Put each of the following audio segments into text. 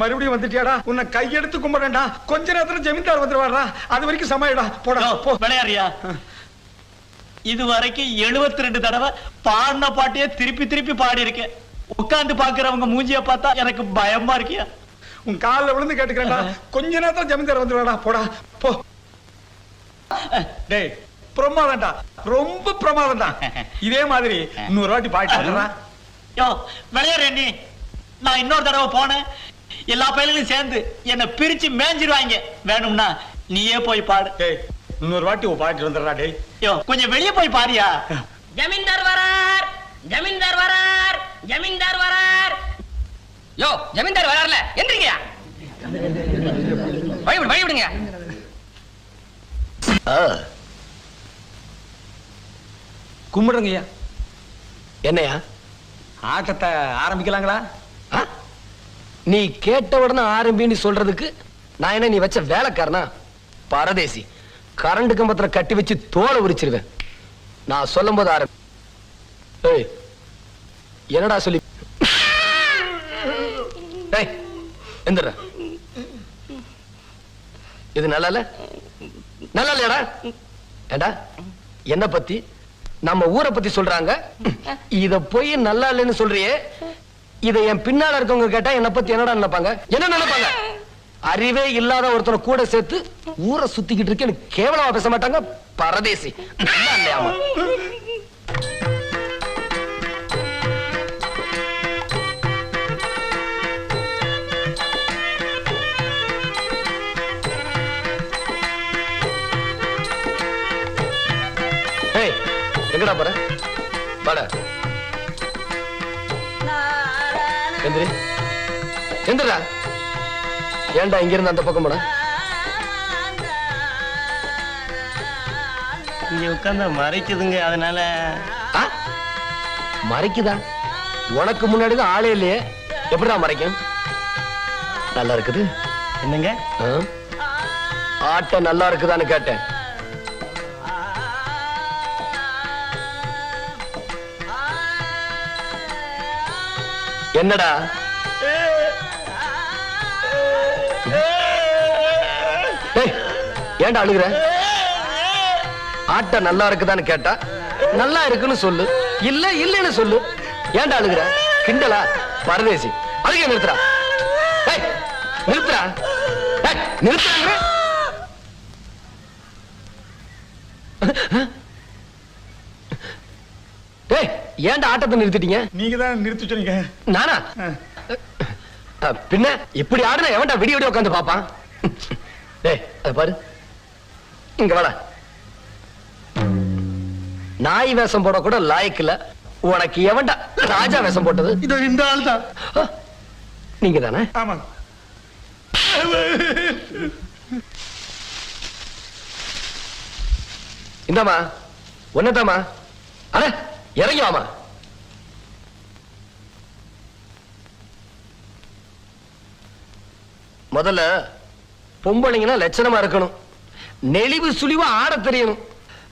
மறுபடியும் வந்துட்டியாடா? உன்னை கையெடுத்து கும்பிடுறேன்டா. கொஞ்ச நேரத்துல ஜமீன்தார் வந்துருவாடா. அது வரைக்கும் சமாளிடா. போடா போ. விளையாடுறியா? இது வரைக்கும் 72 தடவை பாடின பாட்டையே திருப்பி திருப்பி பாடி இருக்கேன். உட்கார்ந்து பாக்குறவங்க மூஞ்சிய பார்த்தா எனக்கு பயமா இருக்கியா? உன் காலில் விழுந்து கேட்டுக்கிறேன்டா. கொஞ்ச நேரத்துல ஜமீன்தார் வந்துருவாடா. போடா போ. டேய் பிரமாதம்டா, ரொம்ப பிரமாதம்டா. இதே மாதிரி இன்னொரு வாட்டி பாடிட்டு யோ விளையாடுற நீ. நான் இன்னொரு தடவை போனேன், எல்லா பயிலும் சேர்ந்து என்ன பிரிச்சு மேஞ்சிருவாங்க. வேணும்னா நீயே போய் பாடு. டேய் இன்னொரு வாட்டி பாடிட்டு வந்துடுறா. டேய் யோ கொஞ்சம் வெளியே போய் பாரியா. ஜமீன்தார் வரார், ஜமீன்தார் வரார், ஜமீன்தார் வரார். யோ ஜமீன்தார் வரார்ல, எந்திரிங்கயா. வழி விடுங்க. கும்பிடுங்கய்யா. என்னையா ஆட்டத்தை ஆரம்பிக்கலாங்களா? நீ கேட்ட உடனே ஆரம்பின்னு சொல்றதுக்கு நான் என்ன நீ வச்ச வேலைக்காரனா? பரதேசி, கரண்ட் கம்பத்துல கட்டி வச்சு தோலை உரிச்சிருவேன். நான் சொல்லும் போது ஆரம்பி. ஏய் என்னடா சொல்லி எந்திர. இது நல்லா இல்ல, நல்லா இல்லையாடா? ஏண்டா என்ன பத்தி நம்ம ஊரை பத்தி சொல்றாங்க, இத போய் நல்லா இல்லைன்னு சொல்றியே. இத என் பின்னால இருக்கவங்க கேட்டா என்ன பத்தி என்னடா நினைப்பாங்க? என்ன நினைப்பாங்க? அறிவே இல்லாத ஒருத்தரை கூட சேர்த்து ஊரை சுத்திக்கிட்டு இருக்கேன்னு கேவலமா பேச மாட்டாங்க? பரதேசி. நல்லா இல்லையாமா? எங்கடா போற? வாடா. எந்திரி எந்திரா. ஏன்டா இங்க இருந்து அந்த பக்கம் போன? இங்க உட்கார்ந்தா மறைக்குதுங்க, அதனால. மறைக்குதா? உனக்கு முன்னாடிதான் ஆளே இல்லையே, எப்படிதான் மறைக்கும்? நல்லா இருக்குது. என்னங்க ஆட்டம் நல்லா இருக்குதான்னு கேட்டேன். என்னடா ஏன்டா அழுகுற? ஆட்டம் நல்லா இருக்குதான்னு கேட்டா நல்லா இருக்குன்னு சொல்லு, இல்ல இல்லன்னு சொல்லு. ஏன்டா அழுகுற? கிண்டலா? பரதேசி. அழுக நிறுத்துறா, நிறுத்துறா, நிறுத்துறாங்க. ஏன்டா ஆட்டத்தை நிறுத்திட்டீங்க? நீங்க தான் நிறுத்தி சொன்னீங்க. நானா? பின்ன இப்படி ஆடுனா எவன்டா விடிய விடிய உட்காந்து பாப்பான்? டேய் அத பாரு, இங்க வாடா. நாய் வேஷம் போட கூட லாயக்கு இல்ல, உனக்கு எவன்டா ராஜா வேஷம் போட்டது? இதோ இந்த ஆள் தான். நீங்க தானே? ஆமா. இந்தாமா ஒன்னதாமா. அட இறங்கி வாமா. முதல்ல பொம்பளைங்கன்னா லட்சணமா இருக்கணும், நெளிவு சுழிவா ஆட தெரியணும்.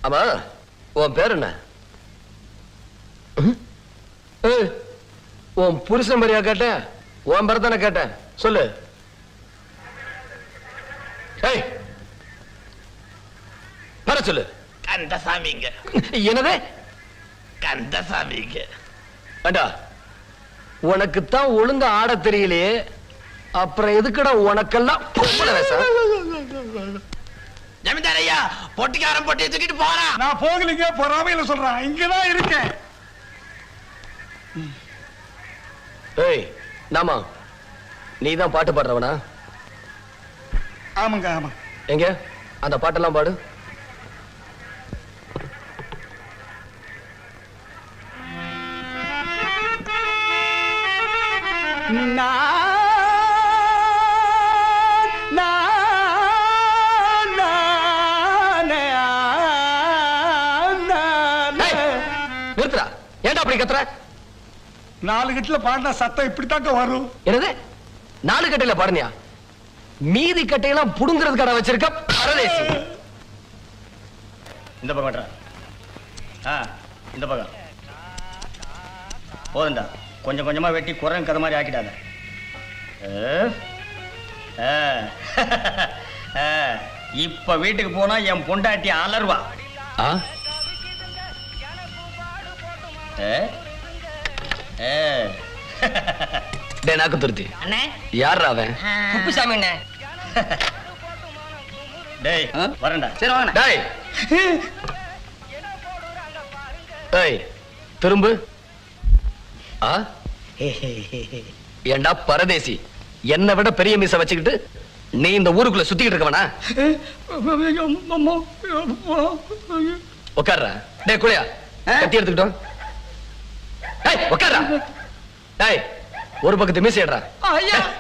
ஆமா உன் பேர் என்ன? உன் புருஷன் மாதிரியா கேட்டேன்? உன் பேர் தானே கேட்டேன், சொல்லு. வர சொல்லு. கந்தசாமிங்க. என்னது? கந்தசாமிங்க. அண்டா உனக்குத்தான் ஒழுங்கா ஆட தெரியலையே, அப்புறம் எதுக்குடா உனக்கெல்லாம் பொம்பளை வேஷம்? ஜமீன்தார் ஐயா, பொட்டிக்காரன் பொட்டியை தூக்கிட்டு போறான். நான் போகலிங்க, பொறாமையில சொல்றேன். இங்கதான் இருக்கேன். ஏய் நாமா, நீதான் பாட்டு பாடுறவனா? ஆமாங்க ஆமா. எங்க அந்த பாட்டெல்லாம் பாடு. நிறுத்துறா. ஏன்டா அப்படி கத்துற? 4 கட்டில பாடின சத்தம் இப்படித்தாக்க வரும். என்னது 4 கட்டையில பாடுனியா? மீதி கட்டையெல்லாம் புடுங்கிறது கடை வச்சிருக்க பரதேசி. இந்த பக்கம் இந்த பக்கம் போதுண்டா. கொஞ்சம் கொஞ்சமா வெட்டி குரங்கு கதை மாதிரி ஆக்கிட்டாங்க. இப்ப வீட்டுக்கு போனா என் பொண்டாட்டி அலர்வா. ஆ? டேய் நாக்கு துருத்தி, அண்ணே யார்ரா அவன்? குப்புசாமி அண்ணே. டேய் வரேன்டா. சரி வாங்க. டேய் டேய் திரும்பு. ஆ? ஏண்டா பரதேசி, என்னை விட பெரிய மீச வச்சுக்கிட்டு நீ இந்த ஊருக்குள்ள சுத்திக்கிட்டு இருக்கவனா? உட்கார்றா. டேய் குளியா, கத்தி எடுத்துக்கிட்டோம். டேய் உட்கார்றா. டேய் ஒரு பக்கத்து மீசை எடுறா.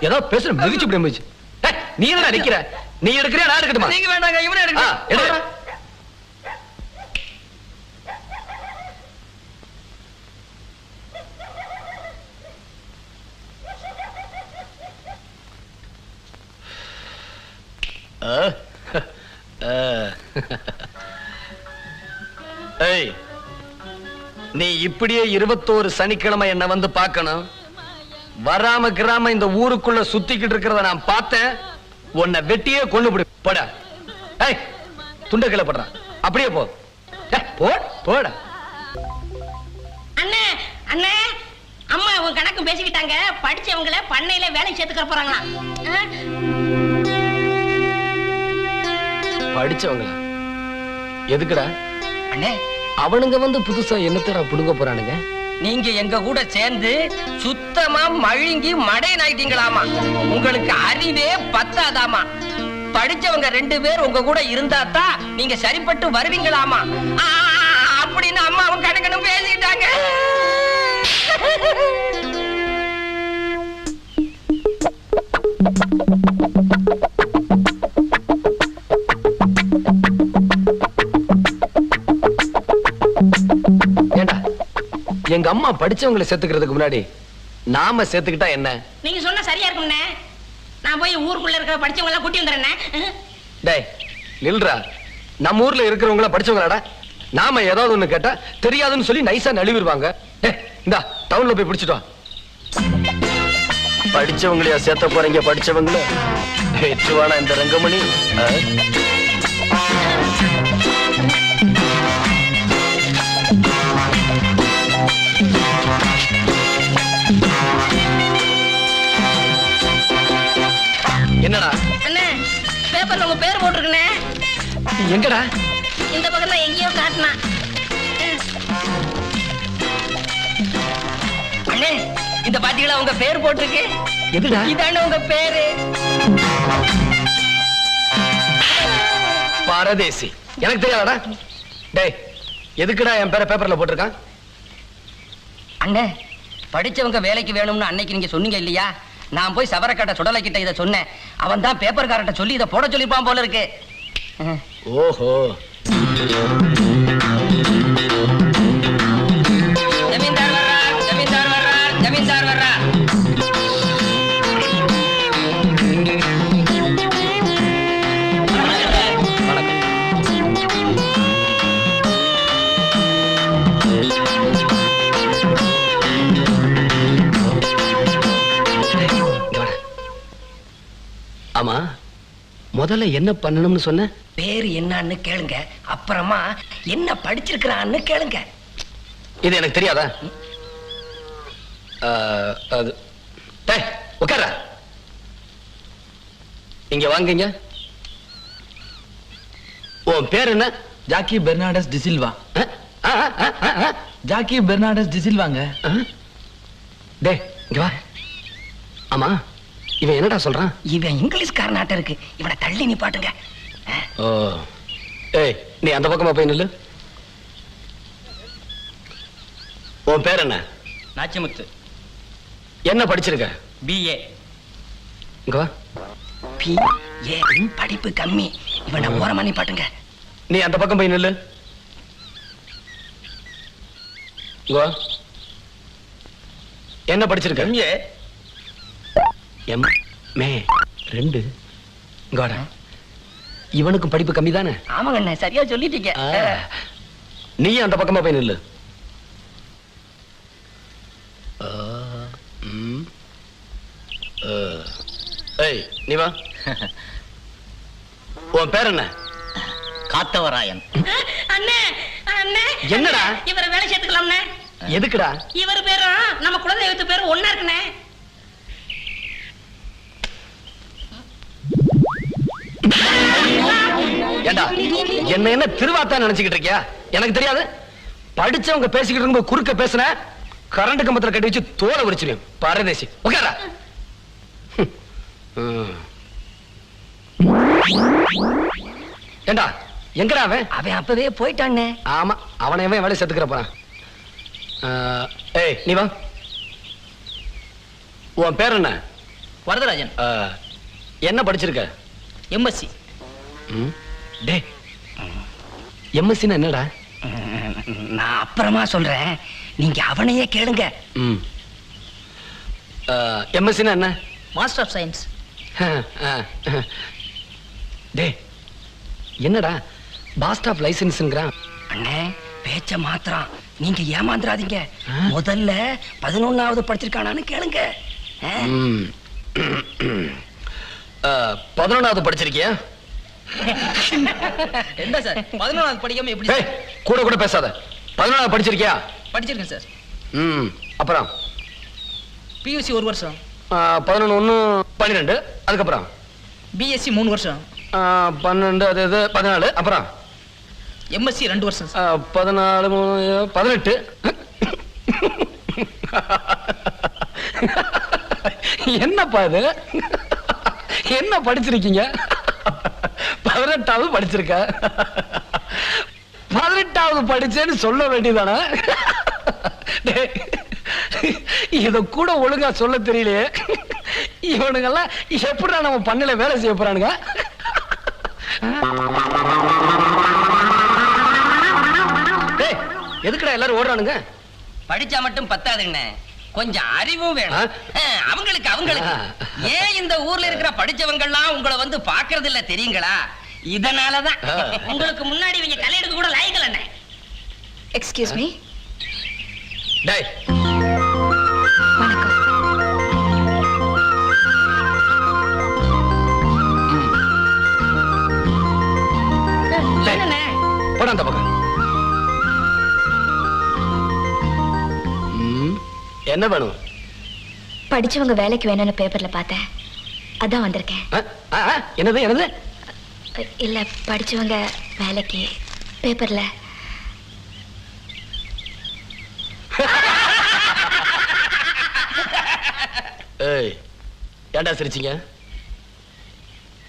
ஏதோ பேசுற மிதிச்சு இப்படி மிதிச்சு. டேய் நீ என்னடா நிக்கிற? நீ எடுக்கறியா நான் எடுக்கட்டுமா? நீங்க வேண்டாங்க, இவனே எடுங்க. ஏய் நீ இப்படியே 21 சனிக்கிழமை என்ன வந்து பார்க்கணும். வராம கிராம இந்த ஊருக்குள்ள சுத்திக்கிட்டு இருக்கிறத நான் பார்த்தேன். உன்னை வெட்டியே கொண்டு போடு. போடா. ஏய் துண்ட கீழே போடுறான். அப்படியே போ. போடா. அண்ணே அண்ணே, அம்மா உங்க கணக்கு பேசிக்கிட்டாங்க. படிச்சவங்கள பண்ணையில வேலை சேர்த்துக்க போறாங்களா? படிச்சவங்களா? எதுக்குடா? அண்ணே அவனுங்க வந்து புதுசா என்னத்தடா புடுங்க போறானுங்க? நீங்க எங்க கூட சேர்ந்து சுத்தமா மழுங்கி மடையன் ஆயிட்டீங்களாமா. உங்களுக்கு அறிவே பத்தாதாமா. படிச்சவங்க 2 பேர் உங்க கூட இருந்தா தான் நீங்க சரிப்பட்டு வருவீங்களாமா. அப்படின்னு அம்மா அவங்க கணக்கணும் பேசிக்கிட்டாங்க. எங்க அம்மா படிச்சவங்களை சேர்த்துக்கிறதுக்கு முன்னாடி நாம சேர்த்துக்கிட்டா என்ன? நீங்க சொன்னா சரியா இருக்கும்ண்ணே. நான் போய் ஊருக்குள்ள இருக்கிற படிச்சவங்க எல்லாம் கூட்டி வந்துடுறேன். டேய் நில்றா. நம்ம ஊர்ல இருக்கிறவங்கள படிச்சவங்களாடா. நாம ஏதாவது ஒண்ணு கேட்டா தெரியாதுன்னு சொல்லி நைஸா நழுவிடுவாங்க. இந்தா டவுன்ல போய் பிடிச்சிட்டு வா. படிச்சவங்களையா சேர்த்த போறீங்க? படிச்சவங்கள வெற்றுவானா இந்த ரங்கமணி? என்னடா? அண்ணே பேப்பர்ல உங்க பேர் போட்டிருக்கனே. எங்கடா? இந்த பக்கம் தான் எங்கேயோ காட்டினா. அண்ணே இந்த பாத்தீங்களா உங்க பேர் போட்டிருக்கு? எதுடா? இதானே உங்க பேரு. பரதேசி, எனக்கு தெரியாதடா. டேய் எதுக்குடா என் பேரை பேப்பர்ல போட்டிருக்கான்? அண்ணே படிச்சவங்க வேலைக்கு வேணும்னு அன்னைக்கு நீங்க சொன்னீங்க இல்லையா? நான் போய் சவரக்கட்ட சுடலை கிட்ட இதை சொன்னேன். அவன் தான் பேப்பர்காரட்ட சொல்லி இதை போட சொல்லிருப்பான் போல இருக்கு. ஓஹோ. ஜமீன்தார் வர்றார், ஜமீன்தார் வர்றார், ஜமீன்தார் வர்றார். ஆமா முதல்ல என்ன பண்ணணும்னு சொன்ன? பேரு என்னன்னு கேளுங்க, அப்புறமா என்ன படிச்சிருக்கிறான்னு கேளுங்க. இது எனக்கு தெரியாதா? அது டேய் உட்கார்றா. இங்க வாங்குங்க. உன் பேர் என்ன? ஜாக்கி பெர்னாண்டஸ் டிசில்வா. ஜாக்கி பெர்னாண்டஸ் டிசில்வாங்க. டேய் இங்க வா. ஆமா இவன் என்னடா சொல்றான்? இவன் இங்கிலீஷ்காரனாட்ட இருக்கு. இவனை தள்ளி நிப்பாட்டுங்க. ஓ ஏய் நீ அந்த பக்கமா போய் நில்லு. உன் பேர் என்ன? நாச்சிமுத்து. என்ன படிச்சிருக்க? BA. இங்க வா. BA படிப்பு கம்மி. இவனை ஓரமா நிப்பாட்டுங்க. நீ அந்த பக்கம் போய் நில்லு. இங்க வா. என்ன படிச்சிருக்க? MA. மே 2. இங்க வாடா. இவனுக்கும் படிப்பு கம்மி தானே? ஆமாங்க அண்ணே, சரியா சொல்லிட்டீங்க. நீ அந்த பக்கமா போய் நில்லு. ஏய் நீ வா. உன் பேர் என்ன? காத்தவராயன். அண்ணே அண்ணே என்னடா? இவரை வேலை சேர்த்துக்கலாம்ண்ணே. எதுக்குடா? இவர் பேரும் நம்ம குலதெய்வத்து பேரும் ஒண்ணா இருக்குண்ணே. ஏண்டா என்ன திருவாத்தா நினைச்சுக்கிட்டு இருக்கியா? எனக்கு தெரியாது. படிச்சவங்க பேசிக்கிட்டு இருக்கும்போது குறுக்க பேசுன கரண்ட் கம்பத்துல கட்டி வச்சு தோலை உரிச்சிருவேன். பாரதேசி உட்காரா. ஏண்டா எங்கடா அவன்? அவன் அப்பவே போயிட்டானே. ஆமா அவனை வேலை சேர்த்துக்கிற போறான். ஏய் நீ வா. உன் பேர் என்ன? வரதராஜன். என்ன படிச்சிருக்க? எம்எஸ்சி. டே எம்எஸ்சின்னா என்னடா? நான் அப்புறமா சொல்றேன், நீங்க அவனையே கேளுங்க. எம்எஸ்சின்னா என்ன? Master of science. டே என்னடா பாஸ்ட் ஆஃப் லைசன்ஸ்ங்கறான்? அண்ணே பேச்ச மாத்திரம் நீங்க ஏமாந்துறாதீங்க. முதல்ல 11வது படிச்சிருக்கானான்னு கேளுங்க. 11வது படிச்சிருக்கியா? என்ன சார் 11வது படிக்காம எப்படி ஏய் கூட கூட பேசாத. 11வது படிச்சிருக்கியா? படிச்சிருக்கேன் சார். அப்புறம் பியூசி 1 வருஷம். 11 1 12 அதுக்கப்புறம் பிஎஸ்சி 3 வருஷம். 12 அது இது 14 அப்புறம் எம்எஸ்சி 2 வருஷம். 14 18 என்னப்பா இது? என்ன படிச்சிருக்கீங்க? 18வது படிச்சிருக்க. 18வது படிச்சேன்னு சொல்ல வேண்டியதானே? இத கூட ஒழுங்கா சொல்ல தெரியலையே. இவனுங்கெல்லாம் எப்படிடா நம்ம பண்ணல வேலை செய்ய போறானுங்க? எதுக்குடா எல்லாரும் ஓடுறானுங்க? படிச்சா மட்டும் பத்தாதுங்க, கொஞ்சம் அறிவும் வேணும். அவங்களுக்கு ஏன் இந்த ஊர்ல இருக்கிற படிச்சவங்க எல்லாம் உங்களை வந்து பாக்குறது இல்ல தெரியுங்களா? இதனாலதான் உங்களுக்கு முன்னாடி இவங்க தலையெடுக்க கூட லாய்க்கல. Excuse me. டேய் வணக்கம். போடா அந்த பக்கம். என்ன வேணும்? படிச்சவங்க வேலைக்கு வேணும்னு பேப்பர்ல பார்த்தேன், அதான் வந்திருக்கேன். என்னது என்னது? இல்ல படிச்சவங்க வேலைக்கு பேப்பர்ல. ஏய் ஏண்டா சிரிச்சீங்க?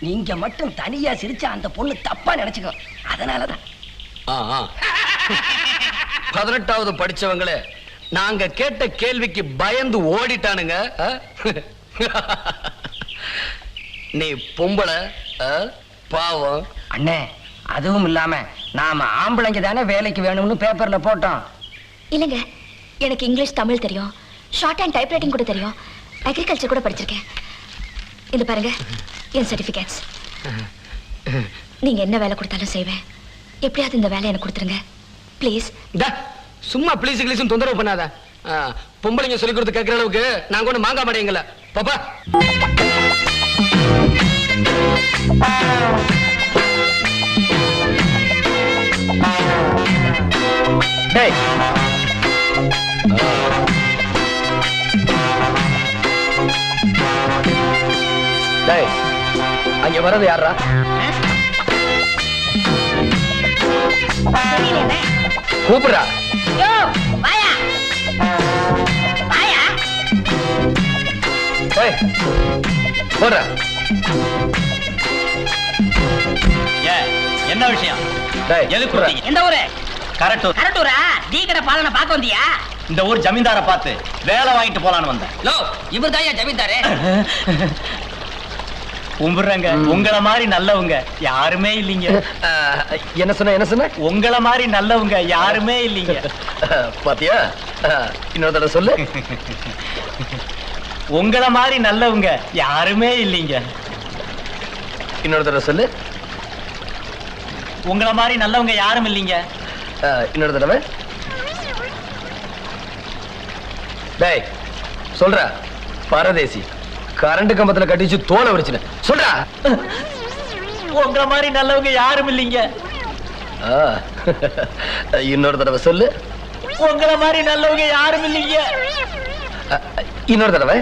நீங்க மட்டும் தனியா சிரிச்சா அந்த பொண்ணு தப்பா நினைச்சுக்கோ, அதனாலதான். 18வது படிச்சவங்களே நாங்க கேட்ட கேள்விக்கு பயந்து ஓடிட்டானுங்க. நீ பொம்பளை பாவம். அண்ணே அதுவும் இல்லாம நாம ஆம்பளைங்க தானே வேலைக்கு வேணும்னு பேப்பர்ல போட்டோம். இல்லங்க, எனக்கு இங்கிலீஷ் தமிழ் தெரியும், ஷார்ட் அண்ட் டைப் ரைட்டிங் கூட தெரியும், அக்ரிகல்ச்சர் கூட படிச்சிருக்கேன். இந்த பாருங்க என் சர்டிபிகேட்ஸ். நீங்க என்ன வேலை கொடுத்தாலும் செய்வேன். எப்படியாவது இந்த வேலை எனக்கு கொடுத்துருங்க ப்ளீஸ். சும்மா ப்ளீஸ் கிளீஸ் தொந்தரவு பண்ணாத. பொம்பளைங்க சொல்லி கொடுத்து கேட்கிற அளவுக்கு நாங்க ஒண்ணு மாங்கா மாட்டேங்கல பாப்பா. டேய் டேய் அங்க வரது யாரா? கூப்பிடுறா. போடுற. என்ன விஷயம்? எதுக்கு? எந்த ஊரு? கரெக்டூர். கரெக்டூரா? டீ கடை பாலனை பார்க்க வந்தியா? இந்த ஊர் ஜமீன்தாரை பார்த்து வேலை வாங்கிட்டு போலான்னு வந்தேன். லோ இவர் தான் ஜமீன்தாரே. கும்பிடுறேங்க, உங்களை மாதிரி நல்லவங்க யாருமே இல்லைங்க. என்ன சொன்ன என்ன சொன்ன? உங்களை மாதிரி நல்லவங்க யாருமே இல்லைங்க. பாத்தியா? இன்னொரு தடவை சொல்லு. உங்களை மாதிரி நல்லவங்க யாருமே இல்லைங்க. இன்னொரு தடவை சொல்லு. உங்களை மாதிரி நல்லவங்க யாரும் இல்லைங்க. இன்னொரு தடவை. டேய் சொல்ற. பரதேசி கரண்ட் கம்பத்துல கட்டிச்சு தோலை வரிச்சுன சொல்றா. உங்க மாதிரி நல்லவங்க யாரும் இல்லைங்க. ஆ, இன்னொரு தடவை சொல்லு. உங்கள மாதிரி நல்லவங்க யாரும் இல்லைங்க. இன்னொரு தடவை.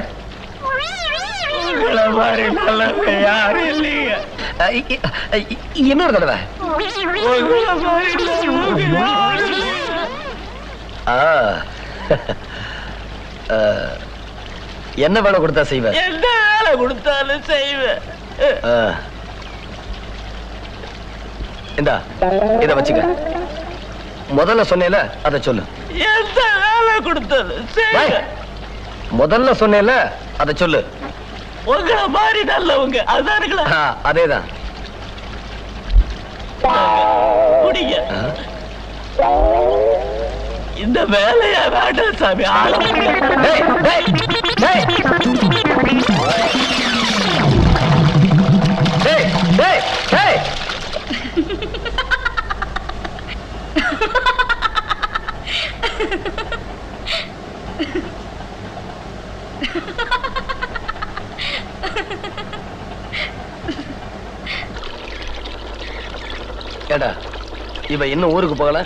உங்கள மாதிரி நல்லவங்க யாரும் இல்லைங்க. இன்னொரு தடவை. உங்கள மாதிரி நல்லவங்க யாரும் இல்லைங்க. ஆ, என்ன வேலை கொடுத்தா செய்வ? என்ன வேலை கொடுத்தாலும் செய்வேன். இந்தா இத வச்சுக்க. முதல்ல சொன்னேல அத சொல்லு. எந்த வேலை கொடுத்தாலும் செய்வேன். முதல்ல சொன்னேல அத சொல்லு. உங்கள மாதிரி நல்லவங்க அதானுங்களா? அதேதான். குடிங்க. இந்த வேலையா வேண்டாம் சாமி. டேய், டேய், டேய். டேய், டேய், டேய். ஏடா இவ இன்னும் ஊருக்கு போகல?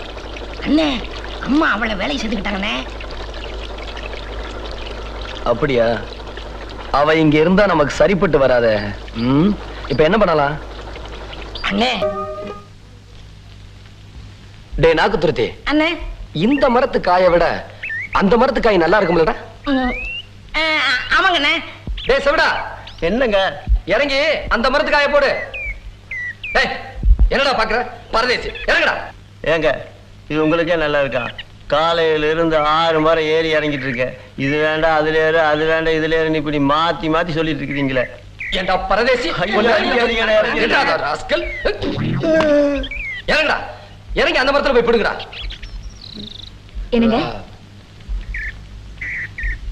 அண்ணே அம்மா அவளை வேலையை செஞ்சுக்கிட்டாங்கண்ணே. அப்படியா? அவ இங்க இருந்தா நமக்கு சரிப்பட்டு வராத. இப்ப என்ன பண்ணலாம்? அண்ணே டேய் நாக்கு துருத்தி, அண்ணே இந்த மரத்து காயை விட அந்த மரத்து காய் நல்லா இருக்கும்லடா? ஆமாங்கண்ணே. டேய் செவடா, என்னங்க? இறங்கி அந்த மரத்து காயை போடு. டேய் என்னடா பாக்குற பரதேசி, இறங்குடா. ஏங்க இது உங்களுக்கே நல்லா இருக்கா? காலையில இருந்து 6 மரம் ஏறி இறங்கிட்டு இருக்கேன். இது வேண்டாம் அதுல ஏறு, அது வேண்டாம் இதுல ஏறு, இப்படி மாத்தி மாத்தி சொல்லிட்டு இருக்கிறீங்களே. ஏண்டா பரதேசி, இறங்குடா. ராஸ்கல். இறங்குடா, இறங்கி அந்த மரத்துல போய் பிடுங்கடா. என்னங்க,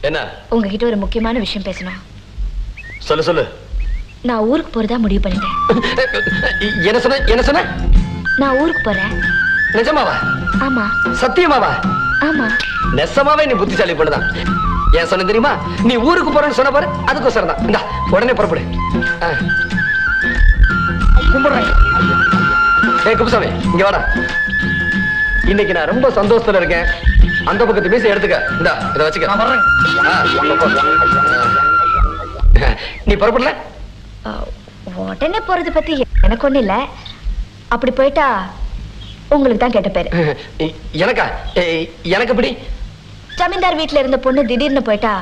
என்ன? உங்ககிட்ட ஒரு முக்கியமான விஷயம் பேசணும். சொல்லு சொல்லு. நான் ஊருக்கு போறதா முடிவு பண்ணிட்டேன். என்ன சொன்ன? என்ன சொன்ன? நான் ஊருக்கு போறேன். நிஜமாவா? ஆமா. சத்தியமாவா? ஆமா. நெசமாவே நீ புத்திசாலி பொண்ணுதான். ஏன் சொன்ன தெரியுமா? நீ ஊருக்கு போறேன்னு சொன்ன பாரு, அதுக்கோசரம் தான். இந்தா உடனே புறப்படு. கும்பிடுறேன். ஏய் குப்புசாமி, இங்க வாடா. இன்னைக்கு நான் ரொம்ப சந்தோஷத்துல இருக்கேன். அந்த பக்கத்து மீசை எடுத்துக்க. இந்தா இத வச்சுக்க. நான் வர்றேன். நீ புறப்படல? உடனே போறது பத்தி எனக்கு ஒண்ணு இல்ல. அப்படி போயிட்டா உங்களுக்கு தான் கெட்ட பேரு. எனக்கா? எனக்கு எப்படி? ஜமீன்தார் வீட்டுல இருந்த பொண்ணு திடீர்னு போயிட்டா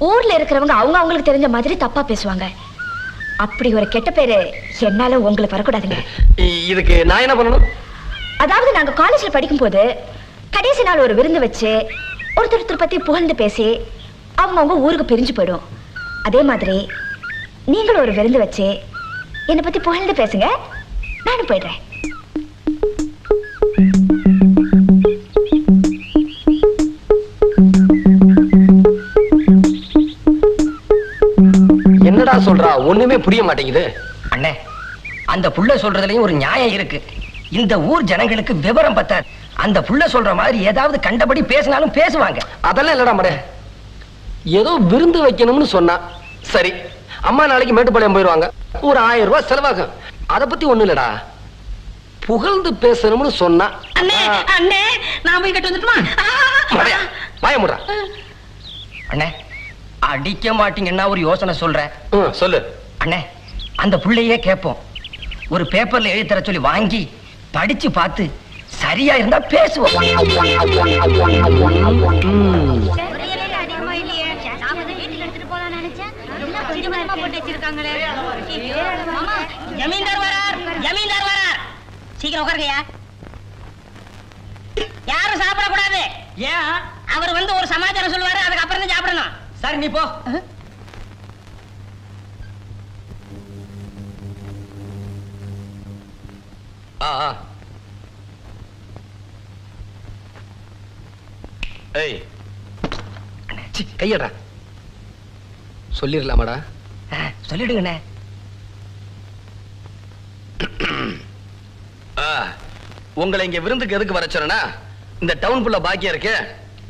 ஊர்ல இருக்கிறவங்க அவங்க அவங்களுக்கு தெரிஞ்ச மாதிரி தப்பா பேசுவாங்க. அப்படி ஒரு கெட்ட பேரு என்னால உங்களுக்கு வரக்கூடாதுங்க. இதுக்கு நான் என்ன பண்ணணும்? அதாவது நாங்க காலேஜ்ல படிக்கும் போது கடைசி நாள் ஒரு விருந்து வச்சு ஒருத்தர் பத்தி புகழ்ந்து பேசி அவங்க ஊருக்கு பிரிஞ்சு போயிடும். அதே மாதிரி நீங்களும் ஒரு விருந்து வச்சு என்னை பத்தி புகழ்ந்து பேசுங்க, நானும் போயிடுறேன். என்னடா சொல்றா? ஒண்ணுமே புரிய மாட்டேங்குது. அண்ணே, அந்த புள்ள சொல்றதுலயும் ஒரு நியாயம் இருக்கு. இந்த ஊர் ஜனங்களுக்கு விவரம் பத்தாது. அந்த புள்ள சொல்ற மாதிரி ஏதாவது கண்டபடி பேசினாலும் பேசுவாங்க. அதெல்லாம் இல்லடா மடே. ஏதோ விருந்து வைக்கணும்னு சொன்னா சரி. அம்மா நாளைக்கு மேட்டுப்பாளையம் போயிருவாங்க, ஒரு 1000 ரூபாய் செலவாகும். அத பத்தி ஒண்ணு இல்லடா. புகழ்ந்து பேசணும்னு சொன்னா அண்ணே அண்ணே நான் போய் கட்டு வந்துட்டுமா? பயமுடா. அண்ணே, அடிக்க மாட்டீங்கன்னா ஒரு யோசனை சொல்றேன். சொல்லு. அண்ணே, அந்த புள்ளையே கேட்போம். ஒரு பேப்பர்ல எழுதி தர சொல்லி வாங்கி படிச்சு பார்த்து சரியா இருந்தா பேசுவோம். ஜமீன்தார் வரார், ஜமீன்தார் வரார். சீக்கிரம் உட்காருங்கயா. யாரும் சாப்பிடக்கூடாது. ஏன்? அவர் வந்து ஒரு சமாச்சாரம் சொல்லுவாரு, அதுக்கு அப்புறம் தான் சாப்பிடணும். சரி நீ போ. ஏய் கையடா. சொல்லிடலாமாடா? சொல்லிடுங்கண்ணே. உங்களை இங்க விருந்துக்கு எதுக்கு வர சொன்னா, இந்த டவுன் புள்ள பாக்கியா இருக்கு.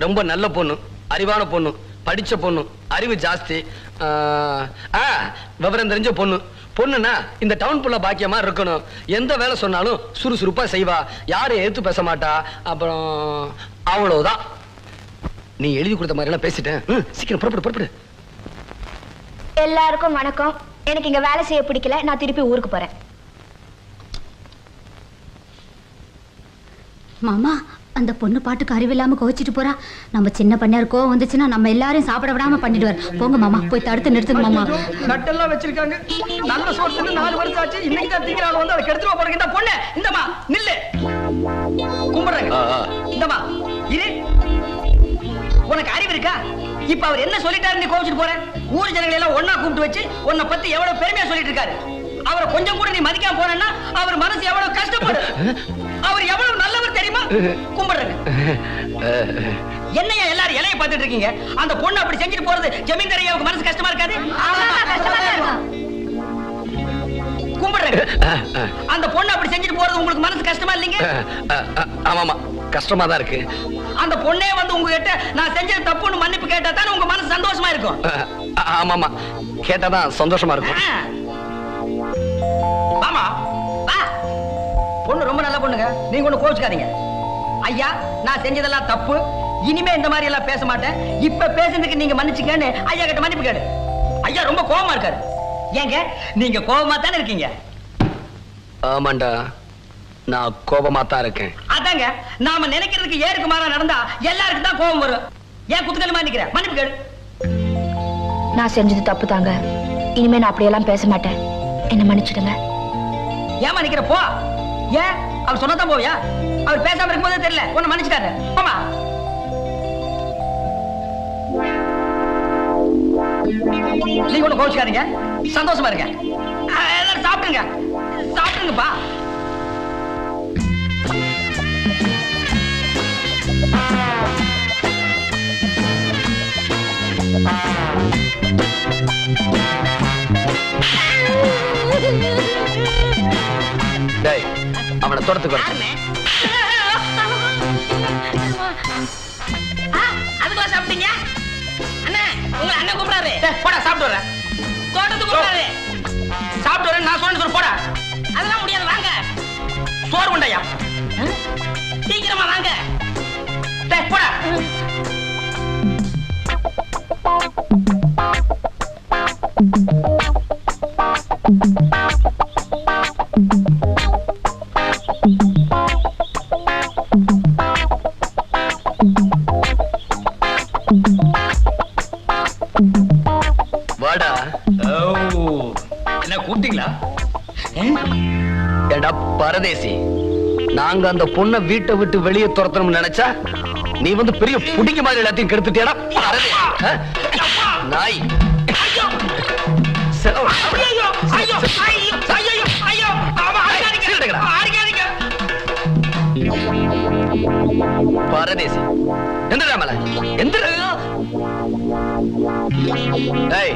ரொம்ப நல்ல பொண்ணு, அறிவான பொண்ணு, படிச்ச பொண்ணு, அறிவு ஜாஸ்தி, விவரம் தெரிஞ்ச பொண்ணு. பொண்ணுன்னா இந்த டவுன் புள்ள பாக்கியமா இருக்கணும். எந்த வேலை சொன்னாலும் சுறுசுறுப்பா செய்வா, யாரும் எதிர்த்து பேச மாட்டா. அப்புறம் அவ்வளவுதான். நீ எழுதி கொடுத்த மாதிரி எல்லாம் பேசிட்டேன். சீக்கிரம் புறப்படு. எல்லாருக்கும் வணக்கம். எனக்கு இங்க வேலை செய்ய பிடிக்கல, நான் திருப்பி ஊருக்கு போறேன். மாமா, அந்த பொண்ணு பாட்டுக்கு அறிவில்லாம கோச்சிட்டு போறா. நம்ம சின்ன பண்ணையார் கோவம் வந்துச்சுன்னா நம்ம எல்லாரையும் சாப்பிட விடாம பண்ணிடுவார். போங்க மாமா, போய் தடுத்து நிறுத்துங்க மாமா. நட்டெல்லாம் வச்சிருக்காங்க. நல்ல சோறு 4 வருஷம் ஆச்சு. இன்னைக்கு தான் திங்கிறாங்க வந்து அதை கெடுத்துவா போறீங்க. இந்த பொண்ணு இந்தமா நில்லு, கும்பிடுறாங்க. இந்தமா இரு, உனக்கு அறிவு இருக்கா? இப்ப அவர் என்ன சொல்லிட்டாரு நீ கோவிச்சுட்டு போற? ஊர் ஜனங்களை எல்லாம் ஒன்னா கூப்பிட்டு வச்சு உன்னை பத்தி எவ்வளவு பெருமையா சொல்லிட்டு இருக்காரு. அவரை கொஞ்சம் கூட நீ மதிக்காம போறேன்னா அவர் மனசு எவ்வளவு கஷ்டப்படும். அவர் எவ்வளவு நல்லவர் தெரியுமா? கும்பிடுறாங்க. என்னையா எல்லாரும் இலைய பார்த்துட்டு இருக்கீங்க? அந்த பொண்ணு அப்படி செஞ்சுட்டு போறது ஜமீன்தாரியாவுக்கு மனசு கஷ்டமா இருக்காது? கும்பிடுறாங்க. அந்த பொண்ணு அப்படி செஞ்சுட்டு போறது உங்களுக்கு மனசு கஷ்டமா இல்லைங்க? ஆமாமா, கஷ்டமா தான் இருக்கு. அந்த பொண்ணே வந்து உங்ககிட்ட நான் செஞ்சது தப்புன்னு மன்னிப்பு கேட்டா தானே உங்க மனசு சந்தோஷமா இருக்கும். ஆமாமா, கேட்டாதான் சந்தோஷமா இருக்கும். ஆமா, பொண்ணு ரொம்ப நல்ல பொண்ணுங்க, நீங்க ஒண்ணு கோவிச்சுக்காதீங்க. ஐயா, நான் செஞ்சதெல்லாம் தப்பு, இனிமே இந்த மாதிரி எல்லாம் பேச மாட்டேன். இப்ப பேசுறதுக்கு நீங்க மன்னிச்சுக்கன்னு ஐயா கிட்ட மன்னிப்பு கேடு. ஐயா ரொம்ப கோவமா இருக்காரு. ஏங்க நீங்க கோபமா தானே இருக்கீங்க? ஆமாண்டா, நான் கோபமா தான் இருக்கேன். அதாங்க, நாம நினைக்கிறதுக்கு ஏருக்கு மாறா நடந்தா எல்லாருக்கும் தான் கோபம் வரும். ஏன் குத்துக்கல்மா நிக்கிறேன்? மன்னிப்பு கேடு. நான் செஞ்சது தப்பு தாங்க, இனிமே நான் அப்படியெல்லாம் பேச மாட்டேன், என்ன மன்னிச்சிடுங்க. ஏமா நிக்கிற? போ. ஏன் அவர் சொன்னதான் போவியா? அவர் பேசாம இருக்கும்போதே தெரியல உன்னை மன்னிச்சுட்டாரு. போமா. நீங்க ஒண்ணு கோவிச்சுக்காதீங்க, சந்தோஷமா இருங்க. எல்லாரும் சாப்பிடுங்க, சாப்பிடுங்கப்பா. டேய், அவனை தோட்டத்துக்கு வர. அதுக்குள்ள சாப்பிட்டீங்க? அண்ணா, உங்க அண்ணன் கூப்பிடாரு. போடா, சாப்பிட்டு வரேன். தோட்டத்துக்கு கூப்பிடாரு. சாப்பிட்டு வரேன் நான் சொன்ன போடா. அதெல்லாம் முடியாது, வாங்க. சோறு உண்டையா? சீக்கிரமா வாங்க. போடா. வாடா. என்ன கூப்பிட்டீங்களா? ஏண்டா பரதேசி, நாங்க அந்த பொண்ணை வீட்டை விட்டு வெளியே துரத்தணும்னு நினைச்சா நீ வந்து பெரிய புடிங்க மாதிரி எல்லாத்தையும் கெடுத்துட்டியாடா பரதேசி. நாய். பரதேசி, எந்திரா மேல, எந்திரா. டேய்,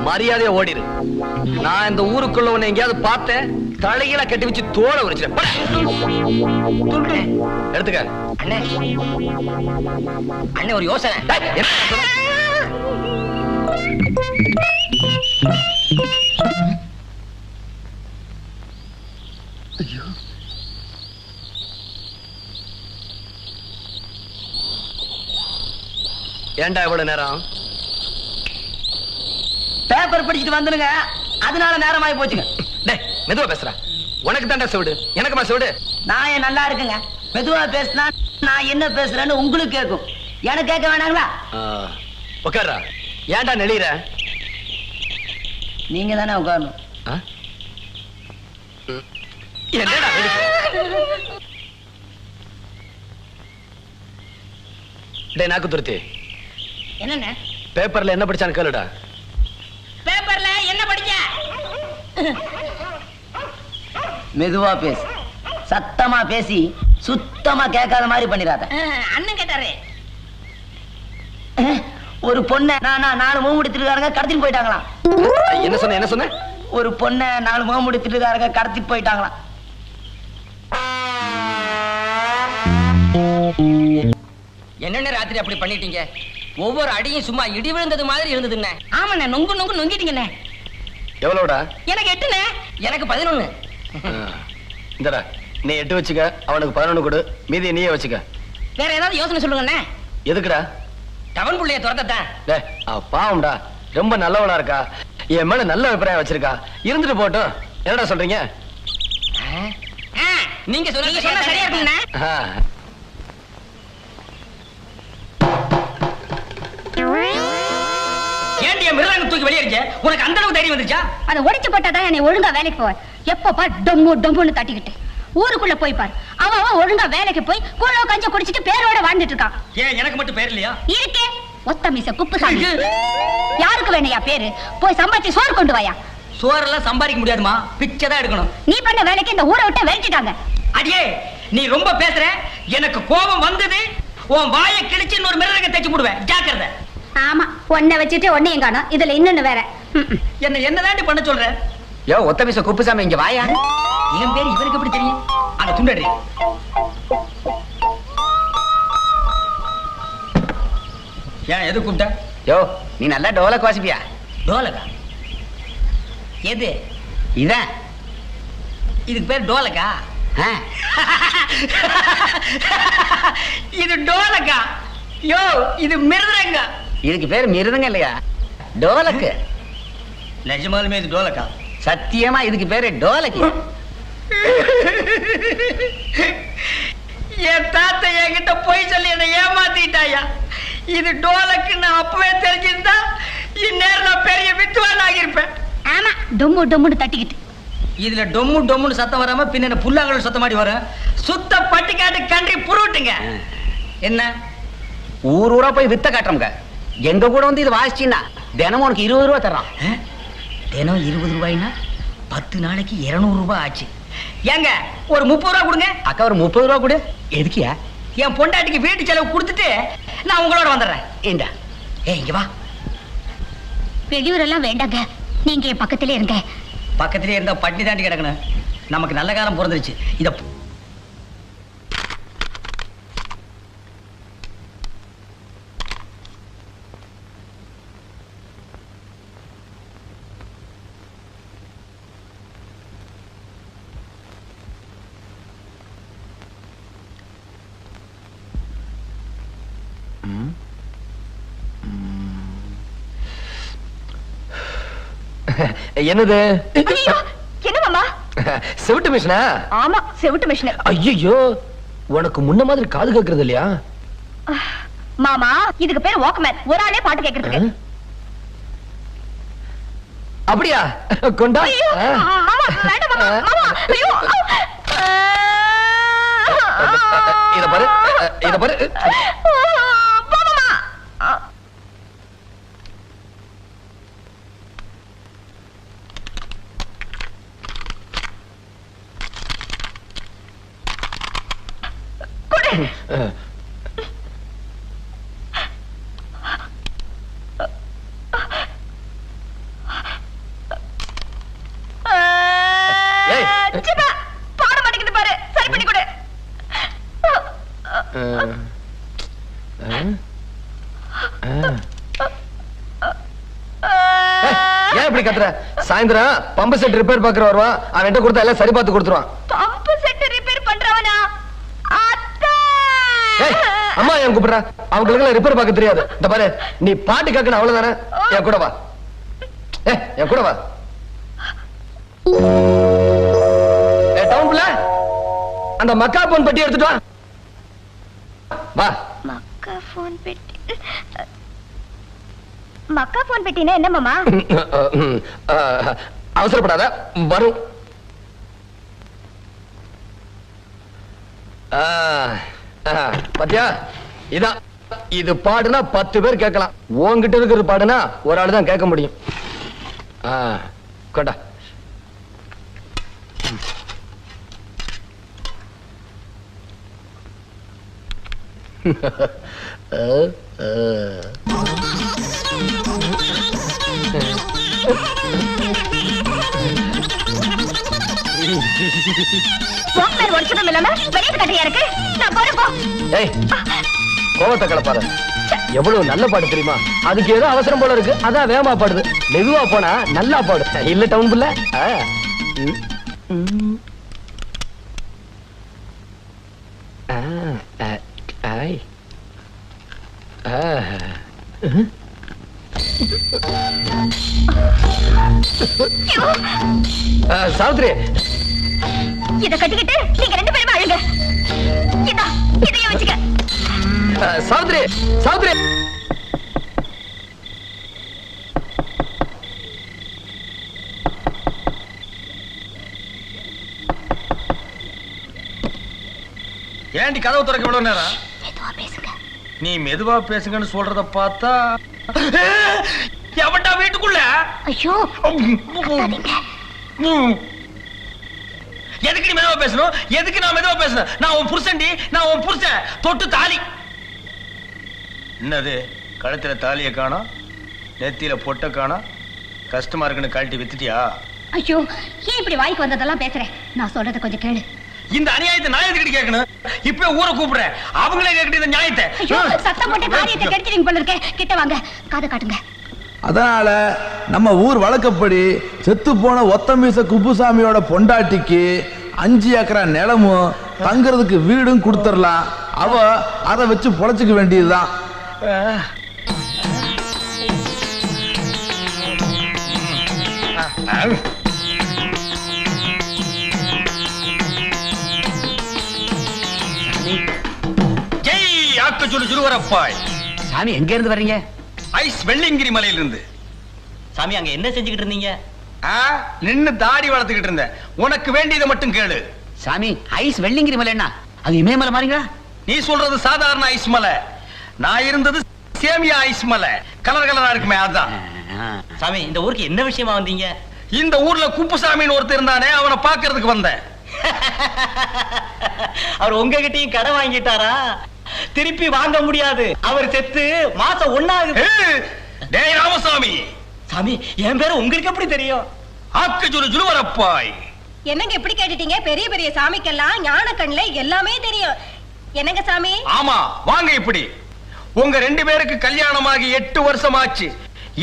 மரியாதையா ஓடிரு. நான் இந்த ஊருக்குள்ள உன்னை எங்கேயாவது பார்த்தேன், தலையில கட்டி வச்சு தோலை உரிச்சிட்டேன். எடுத்துக்க. அண்ணே, அண்ணே ஒரு யோசனை. டேய், என்ன சொல்ற? ஏண்டா இவ்வளவு நேரம்? பேப்பர் படிச்சுட்டு வந்துருங்க, அதனால நேரமாயி போச்சுங்க. டேய், மெதுவா பேசுறா. உனக்கு தாண்டா சவுடு, எனக்கு சவுடு. நான் ஏன் நல்லா இருக்குங்க, மெதுவா பேசினா நான் என்ன பேசுறேன்னு உங்களுக்கு கேட்கும், எனக்கு கேட்க வேணாங்களா? உட்கார்றா. ஏன்டா நெளிற? நீங்க தானே உட்காரணும். என்னடா டேய் நாக்கு துருத்தி, என்னண்ணே? பேப்பர்ல என்ன படிச்சான்னு கேளுடா. பேப்பர்ல என்ன படிச்ச? மெதுவா பேசு, சத்தமா பேசி சுத்தமா கேட்காத மாதிரி பண்ணிடாத. அண்ணன் கேட்டாரு. ஒரு பொண்ணை நான் 4 மூமுடித்திருக்காருங்க கடத்திட்டு போயிட்டாங்களாம். என்ன சொன்ன என்ன சொன்ன? ஒரு பொண்ணை 4 மூமுடித்திருக்காருங்க கடத்திட்டு போயிட்டாங்களாம். என்னென்ன ராத்திரி அப்படி பண்ணிட்டீங்க? ஒவ்வொரு அடியும் சும்மா இடி விழுந்தது மாதிரி இருந்ததுண்ணே. ஆமாண்ணே, நொங்கு நொங்கு நொங்கிட்டீங்கண்ணே. எவ்வளவுடா? எனக்கு 8ண்ணே. எனக்கு 11. இந்தடா, நீ 8 வச்சுக்க, அவனுக்கு 11 கொடு, மீதி நீயே வச்சுக்க. வேற ஏதாவது யோசனை சொல்லுங்கண்ணே. எதுக்குடா? டவன் புள்ளைய துரத்தத்தான். டேய், அவ பாவம்டா, ரொம்ப நல்லவளா இருக்கா, என் மேல நல்ல அபிப்பிராயம் வச்சிருக்கா, இருந்துட்டு போட்டும். என்னடா சொல்றீங்க? நீங்க நீங்க சொன்னா சரியா இருக்குண்ணே. ஆ. ஏன்டி என் மிருதங்க தூக்கி வெளியே இருக்க? உனக்கு அந்த அளவுக்கு தைரியம் வந்துச்சா? அதை உடைச்சு போட்டாதான் என்னை ஒழுங்கா வேலைக்கு போவேன். எப்ப பார் டொம்மு டொம்முன்னு தட்டிக்கிட்டு ஊருக்குள்ள போய் பாரு. அவன் ஒழுங்கா வேலைக்கு போய் கூழோ கஞ்ச குடிச்சிட்டு பேரோட வாழ்ந்துட்டு இருக்கான். ஏன் எனக்கு மட்டும் பேர் இல்லையா? இருக்கே ஒத்த மீச குப்புசாமி. யாருக்கு வேணையா பேரு? போய் சம்பாதிச்சு சோறு கொண்டு வாயா. சோறெல்லாம் சம்பாதிக்க முடியாதுமா, பிச்சை தான் எடுக்கணும். நீ பண்ண வேலைக்கு இந்த ஊரை விட்டு விரட்டிட்டாங்க. அடியே, நீ ரொம்ப பேசுற. எனக்கு கோபம் வந்தது, உன் வாயை கிழிச்சு இன்னொரு மிருதங்க தைச்சு போடுவேன். ஜாக்கிரதை. ஆமா, ஒன்ன வச்சுட்டு ஒன்னையும் காணோம். இதுல இன்னொன்னு வேற. என்னதாண்டி பண்ண சொல்ற? யோ, ஒத்த மீச குப்புசாமி, இங்க வாயா. என் பேர் இவருக்கு எப்படி தெரியும்? அங்க துண்டடி. ஏன் எது கூப்பிட்ட? யோ, நீ நல்லா டோலக் வாசிப்பியா? டோலகா? எது இதான். இதுக்கு பேர் டோலகா? இது டோலகா. யோ, இது மிருதங்க. இதுக்கு பேர் மிருதங்க இல்லையா, டோலக்கு. நிஜமாலுமே இது டோலகா? சத்தியமா இதுக்கு பேரு டோலக்கு. என் தாத்தா என்கிட்ட போய் சொல்லி என்ன ஏமாத்திட்டாயா. இது டோலக்கு நான் அப்பவே தெரிஞ்சிருந்தா இந்நேரம் நான் பெரிய வித்துவான் ஆகியிருப்பேன். ஆமா, டொம்மு டொம்முன்னு தட்டிக்கிட்டு. இதுல டொம்மு டொம்முன்னு சத்தம் வராம பின்ன புல்லாங்கல் சத்தம் மாடி வரும். சுத்த பட்டிக்காட்டு கன்றி புருட்டுங்க. என்ன ஊர் ஊரா போய் வித்த காட்டுறோம்ங்க. எங்க கூட வந்து இது வாசிச்சுன்னா தினமும் உனக்கு 20 ரூபா தர்றான். தினம் 20 ரூபாய்னா 10 நாளைக்கு 200 ரூபாய் ஆச்சு. ஏங்க ஒரு 30 ரூபா கொடுங்க. அக்கா ஒரு 30 ரூபா கொடு. எதுக்கியா? என் பொண்டாட்டிக்கு வீட்டு செலவு கொடுத்துட்டு நான் உங்களோட வந்துடுறேன். ஏண்டா? இங்க வா. வெளியூரெல்லாம் வேண்டாங்க, நீங்க என் பக்கத்திலே இருங்க. பக்கத்திலே இருந்தா பட்டி தாண்டி கிடக்கணும். நமக்கு நல்ல காலம் பிறந்துருச்சு. இத என்னது? ஐயோ, என்ன மாமா? செவிட்டு மிஷினா? ஆமா, செவிட்டு மிஷின். ஐயோ, உனக்கு முன்ன மாதிரி காது கேட்கறது இல்லையா? மாமா, இதுக்கு பேர் வாக்மேன். ஒரு ஆளே பாட்டு கேட்கறதுக்கு. அப்படியா? கொண்டா. ஐயோ, மாமா, வேண்டாம் மாமா. மாமா, ஐயோ. இத பாரு, இத பாரு. போ மாமா. ஏய். சிப்பா, பாட மாட்டேங்குது பாரு. சரி பண்ணி கொடு. ஏன் இப்படி கத்துற? சாயந்தரம் பம்பு செட் ரிப்பேர் பாக்குற வருவான், அவன்கிட்ட கொடுத்தா எல்லாம் சரி பார்த்து கொடுத்துருவான். பம்பு செட் ரிப்பேர் பண்றவனா? அத்தா! ஏய், அம்மா ஏன் கூப்பிடுறா? அவங்களுக்கு ரிப்பேர் பார்க்க தெரியாது. இந்த பாரு, நீ பாட்டு கேட்கணும் அவ்வளவுதானே. என் கூட வா. என் கூட வா. டவுன்ல அந்த மக்கா போன் பெட்டி எடுத்துட்டு வா. வா. மக்கா போன் பெட்டி. மக்கா போன் பெட்டினா என்ன மாமா? அவசரப்படாத, வரும். பாத்தியா, இதான். இது பாடுனா 10 பேர் கேட்கலாம். உன்கிட்ட இருக்கிற பாடுனா ஒரு ஆளு தான் கேட்க முடியும். கொண்டா. வாக்மேன் ஒரிஜினல் இல்லாம வெளியே கட்டையா இருக்கு. நான் போறேன் போ. ஏய், கோவத்தை கலப்பாத. ச்சே, எவ்வளவு நல்ல பாடு தெரியுமா? அதுக்கு ஏதோ அவசரம் போல இருக்கு, அதான் வேகமா பாடுது. மெதுவா போனா நல்லா பாடு. இல்ல டவுன் புள்ள. சாவித்ரி, இத கட்டிக்கிட்டு நீங்க 2 பேரும் அழுங்க. இதையும் வச்சுக்க. சாவித்ரி, சாவித்ரி. ஏண்டி கதவு திறக்க இவ்வளவு நேரம்? மெதுவா பேசுங்க. நீ மெதுவா பேசுங்கன்னு சொல்றத பார்த்தா எவன்டா வீட்டுக்குள்ள? ஐயோ, எதுக்கு நீ மெதுவா பேசணும்? எதுக்கு நான் மெதுவா பேசணும்? நான் உன் புருஷன்டி, நான் உன் புருஷன். தொட்டு தாலி. என்னது கழுத்துல தாலிய காணோம், நெத்தியில பொட்ட காணோம். கஷ்டமா இருக்குன்னு கழட்டி வித்துட்டியா? ஐயோ, ஏன் இப்படி வாய்க்கு வந்ததெல்லாம் பேசுறேன்? நான் சொல்றத கொஞ்சம் கேளு. இந்த அநியாயத்தை நான் எதுக்கிட்டு கேட்கணும்? இப்ப ஊரை கூப்பிடுறேன், அவங்களே கேட்கிட்டு இந்த நியாயத்தை. ஐயோ, சத்தம் போட்டு காரியத்தை கெடுத்துறீங்க போல இருக்கே. கிட்ட வாங்க, காதை காட்டுங்க. அதனால நம்ம ஊர் வழக்கப்படி செத்து போன ஒத்தமீச குப்புசாமியோட பொண்டாட்டிக்கு 5 ஏக்கரா நிலமும் தங்குறதுக்கு வீடும் கொடுத்துடலாம். அவ அதை வச்சு பொழைச்சிக்க வேண்டியதுதான். ஜெய் ஆக்கச்சொல்லு ஜுருவரப்பாய். சாமி எங்க இருந்து வர்றீங்க? ஐஸ் வெள்ளியங்கிரி மலையில இருந்து. சாமி அங்க என்ன செஞ்சுக்கிட்டு இருந்தீங்க? நின்னு தாடி வளர்த்துக்கிட்டு இருந்தேன். உனக்கு வேண்டியதை மட்டும் கேளு. சாமி ஐஸ் வெள்ளிங்கிரி மலைன்னா அது இமயமலை மாறீங்களா? நீ சொல்றது சாதாரண ஐஸ் மலை, நான் இருந்தது சேமியா ஐஸ் மலை. கலர் கலரா இருக்குமே அதான். சாமி இந்த ஊருக்கு என்ன விஷயமா வந்தீங்க? இந்த ஊர்ல குப்புசாமின்னு ஒருத்தர் இருந்தானே, அவனை பாக்குறதுக்கு வந்தேன். அவர் உங்ககிட்டயும் கடை வாங்கிட்டாரா? திருப்பி வாங்க முடியாது, அவர் செத்து மாசம் 1 ஆகுது. டேய் ராமசாமி. சாமி என் பேரு உங்களுக்கு எப்படி தெரியும்? ஆக்கச்சொல்லு ஜுருவரப்பாய். என்னங்க இப்படி கேட்டுட்டீங்க? பெரிய பெரிய சாமிக்கெல்லாம் ஞான கண்ணுல எல்லாமே தெரியும். என்னங்க சாமி? ஆமா, வாங்க இப்படி. உங்க 2 பேருக்கு கல்யாணமாகி 8 வருஷம் ஆச்சு.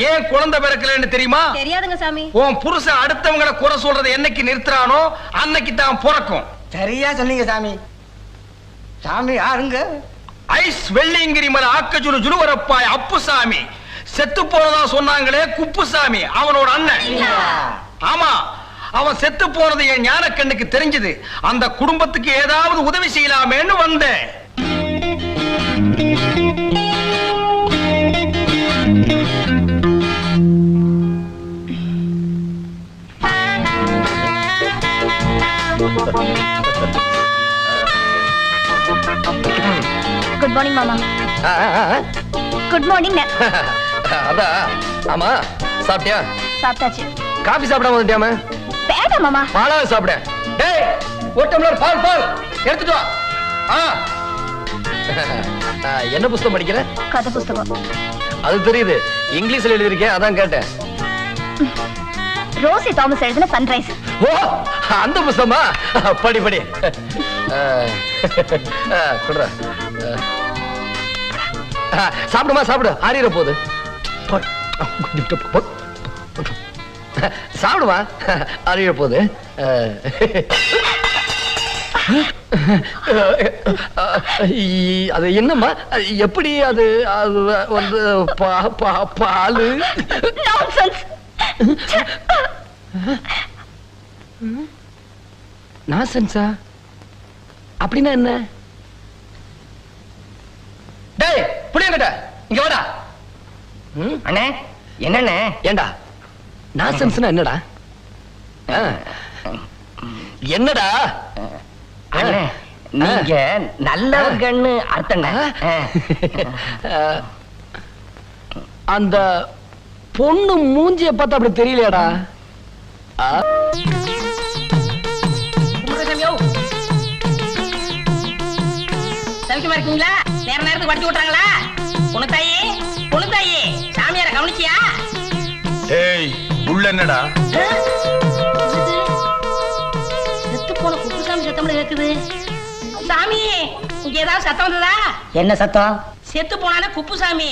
ஏன் குழந்தை பிறக்கலன்னு தெரியுமா? தெரியாதுங்க சாமி. உன் புருஷன் அடுத்தவங்களை குறை சொல்றதை என்னைக்கு நிறுத்துறானோ அன்னைக்கு தான் பிறக்கும். சரியா சொன்னீங்க சாமி. சாமி யாருங்க? ஐஸ் வெள்ளியங்கிரி மலை ஆக்கச்சொல்லு ஜுருவரப்பாய் அப்புசாமி. செத்து போனதா சொன்னாங்களே குப்புசாமி, அவனோட அண்ணன். ஆமா, அவன் செத்து போனது என் ஞான கண்ணுக்கு தெரிஞ்சது. அந்த குடும்பத்துக்கு ஏதாவது உதவி செய்யலாமேன்னு வந்தேன். குட் மார்னிங் மாமா. Good morning. அதான். ஆமா, சாப்பிட்டியா? சாப்பிட்டாச்சு. காபி சாப்பிடாம வந்துட்டியாம? வேண்டாம் மாமா. பாலாவை சாப்பிட. டேய், ஒரு டம்ளர் பால் பால் எடுத்துட்டு வா. என்ன புத்தகம் படிக்கிற? கதை புத்தகம். அது தெரியுது, இங்கிலீஷ்ல எழுதிருக்கேன், அதான் கேட்டேன். ரோசி தாமஸ் எழுதின சன்ரைஸ். ஓ, அந்த புத்தகமா? படி படி. குடுற. சாப்பிடுமா, சாப்பிடு, ஆறிற போகுது. சாப்பிடுமா, அறிய போகுது. அது என்னம்மா, எப்படி அது வந்து பாலு? நான்சென்ஸா? அப்படின்னா என்ன? டேய் புளியங்கட்ட, இங்க வாடா. அண்ணே என்னண்ணே? ஏண்டா நான்சென்ஸ்னா என்னடா? என்னடா? அண்ணே நீங்க நல்லவங்கன்னு அர்த்தம்ண்ணே. அந்த பொண்ணு மூஞ்சிய பார்த்தா அப்படி தெரியலையாடா? சவிக்கமா இருக்கீங்களா? நேர நேரத்துக்கு படிச்சு விட்டாங்களா? பொண்ணுத்தாயி சாமியார கவனிச்சியா? ஏய், உள்ள என்னடா? செத்து போன குப்புசாமி சத்தம் கேக்குது. சாமி, இங்க ஏதாவது சத்தம் வந்ததா? என்ன சத்தம்? செத்து போனானே குப்புசாமி,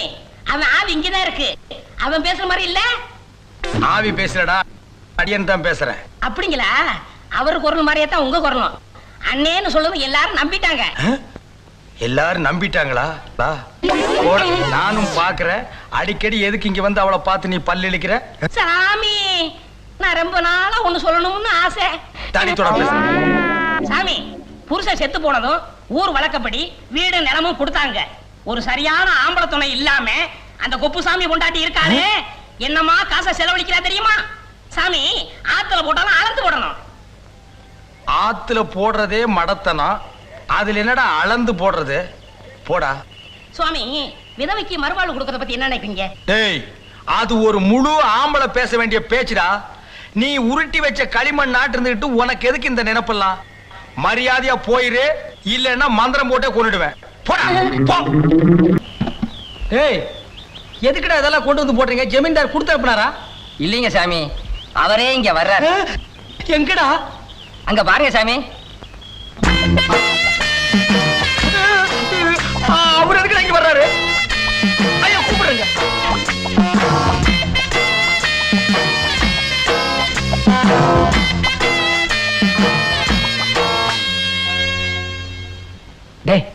அவன் ஆவி இங்கதான் இருக்கு. அவன் பேசுற மாதிரி இல்ல. ஆவி பேசுறடா, அடியன் தான் பேசுறேன். அப்படிங்களா? அவர் குரல் மாதிரியே தான் உங்க குரலும். அண்ணேன்னு சொல்லுறது எல்லாரும் நம்பிட்டாங்க. எல்லாரும் நம்பிட்டாங்களா? போடா, நானும் பாக்குறேன். அடிக்கடி எதுக்கு இங்க வந்து அவளை பார்த்து நீ பல்லு இழிக்கிற? சாமி, நான் ரொம்ப நாளா ஒண்ணு சொல்லணும்னு ஆசை. தனித்தோட பேசு. சாமி, புருஷன் செத்து போனதும் ஊர் வழக்கப்படி வீடு நிலமும் கொடுத்தாங்க. ஒரு சரியான ஆம்பளை துணை இல்லாம அந்த குப்புசாமி பொண்டாட்டி இருக்காரு. என்னமா காசை செலவழிக்கிறா தெரியுமா? சாமி, ஆத்துல போட்டாலும் அளந்து போடணும். ஆத்துல போடுறதே மடத்தனா, அதுல என்னடா அளந்து போடுறது? போடா. சுவாமி, விதவைக்கு மறுவாழ்வு கொடுக்கறத பத்தி என்ன நினைப்பீங்க? டேய், அது ஒரு முழு ஆம்பளை பேச வேண்டிய பேச்சுடா. நீ உருட்டி வச்ச களிமண் நாட்டு இருந்துட்டு உனக்கு எதுக்கு இந்த நினைப்பெல்லாம்? மரியாதையா போயிரு, இல்லன்னா மந்திரம் போட்டே கொன்னுடுவேன். போடா, போ. ஏய், எதுக்குடா இதெல்லாம் கொண்டு வந்து போடுறீங்க? ஜமீன்தார் கொடுத்து அனுப்புனாரா? இல்லைங்க சாமி, அவரே இங்க வர்றாரு. எங்கடா? அங்க பாருங்க சாமி. அவர் எதுக்கு இங்க வர்றாரு? ஐயா, கூப்பிடுங்க. டேய்,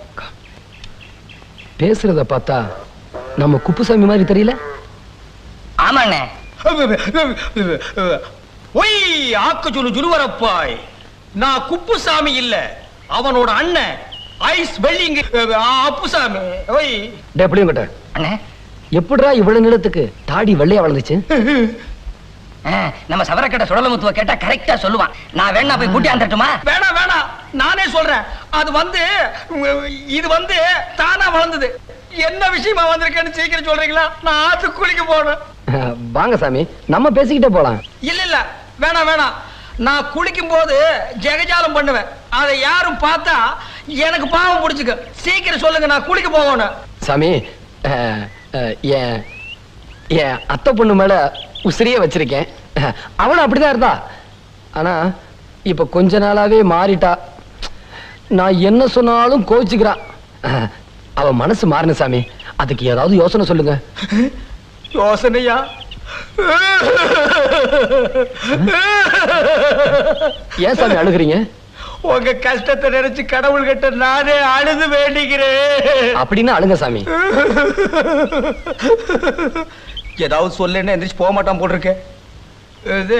பேசுறத பார்த்தா நம்ம குப்புசாமி மாதிரி தெரியல? ஆமாண்ணே. ஒய், ஆக்கச்சுலு ஜுலுவரப்பாய். நான் குப்புசாமி இல்ல, அவனோட அண்ணன் ஐஸ் வெல்லிங் அப்புசாமி. ஒய். டேய் புளியங்கட்ட, அண்ணே, எப்படிடா இவ்வளவு நிலத்துக்கு தாடி வெள்ளையா வளர்ந்துச்சு? நம்ம சவரக்கட்ட சுடலமுத்துவ கேட்டா கரெக்டா சொல்லுவான். நான் வேணா போய் கூட்டி வந்துட்டுமா? வேணாம் வேணாம், நானே சொல்றேன். அது வந்து இது வந்து தானா வளர்ந்தது. என்ன விஷயமா வந்திருக்கேன்னு சீக்கிரம் சொல்றீங்களா? நான் ஆத்து குளிக்க போறேன். வாங்க சாமி, நம்ம பேசிக்கிட்டே போலாம். இல்ல இல்ல, வேணாம் வேணாம். நான் குளிக்கும் போது ஜெகஜாலம் பண்ணுவேன். அதை யாரும் பார்த்தா எனக்கு பாவம் பிடிச்சுக்க. சீக்கிரம் சொல்லுங்க, நான் குளிக்க போகணும். சாமி, என் அத்தை பொண்ணு மேல உசிரியே வச்சிருக்கேன். அவளும் அப்படிதான் இருந்தா. ஆனா இப்ப கொஞ்ச நாளாவே மாறிட்டா. நான் என்ன சொன்னாலும் கோச்சுக்கிறான். அவ மனசு மாறின சாமி. அதுக்கு ஏதாவது யோசனை சொல்லுங்க. யோசனையா? ஏன் சாமி அழுகுறீங்க? உங்க கஷ்டத்தை நினைச்சு கடவுள் கிட்ட நானே அழுது வேண்டிக்கிறேன். அப்படின்னு அழுங்க சாமி. ஏதாவது சொல்லுன்னு எந்திரிச்சு போக மாட்டான் போட்டிருக்கேன். இது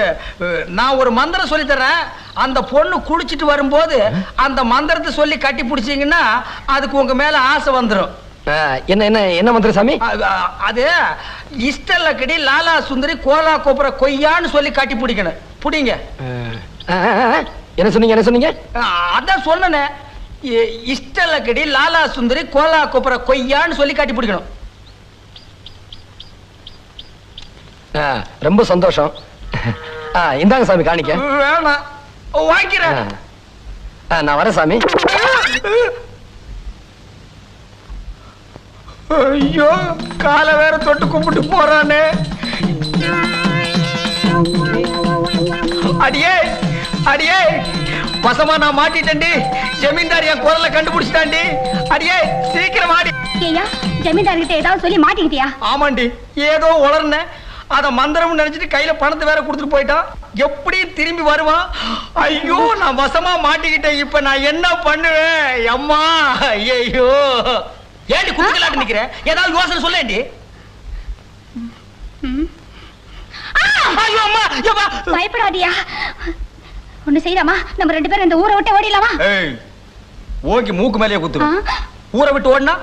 நான் ஒரு மந்திரம் சொல்லி தர்றேன். அந்த பொண்ணு குளிச்சுட்டு வரும்போது அந்த மந்திரத்தை சொல்லி கட்டி பிடிச்சீங்கன்னா அதுக்கு உங்க மேல ஆசை வந்துடும். என்ன என்ன என்ன மந்திரம் சாமி? அது இஷ்டல்லக்கடி லாலா சுந்தரி கோலா கோபுர கொய்யான்னு சொல்லி கட்டி பிடிக்கணும். புடிங்க. என்ன சொன்னீங்க? என்ன சொன்னீங்க? அதான் சொன்னேன். இஷ்டல்லக்கடி லாலா சுந்தரி கோலா கோபுர கொய்யான்னு சொல்லி கட்டி பிடிக்கணும். ரொம்ப சந்தோஷம். இந்தாங்க சாமி காணிக்க. வேணாம், வாங்கிக்கிறேன். நான் வரேன் சாமி. ஐயோ, காலை வேற தொட்டு கும்பிட்டு போறானே. அடியே அடியே, வசமா நான் மாட்டிட்டேன்டி. ஜமீன்தார் என் குரலை கண்டுபிடிச்சிட்டாண்டி. அடியே, சீக்கிரம் ஆடி. ஏயா, ஜமீன்தார்கிட்ட ஏதாவது சொல்லி மாட்டிக்கிட்டியா? ஆமாண்டி, ஏதோ உளர்னேன். அத மந்திரம் நினைச்சிட்டு கையில பணத்தை வேற கொடுத்துட்டு போயிட்டான். எப்படி திரும்பி வருவான்? ஐயோ, நான் வசமா மாட்டிக்கிட்டேன். இப்ப நான் என்ன பண்ணுவேன்? அம்மா, ஐயோ. ஏண்டி குடுக்கலாட்டு நிக்கிறேன்? ஏதாவது யோசனை சொல்லேண்டி. ஐயோ அம்மா, யப்பா. பயப்படாதியா. ஒண்ணு செய்யலாமா? நம்ம ரெண்டு பேரும் இந்த ஊரை விட்டு ஓடிடலாமா? ஏய், ஓங்கி மூக்கு மேலேயே குத்துரு. ஊரை விட்டு ஓடினா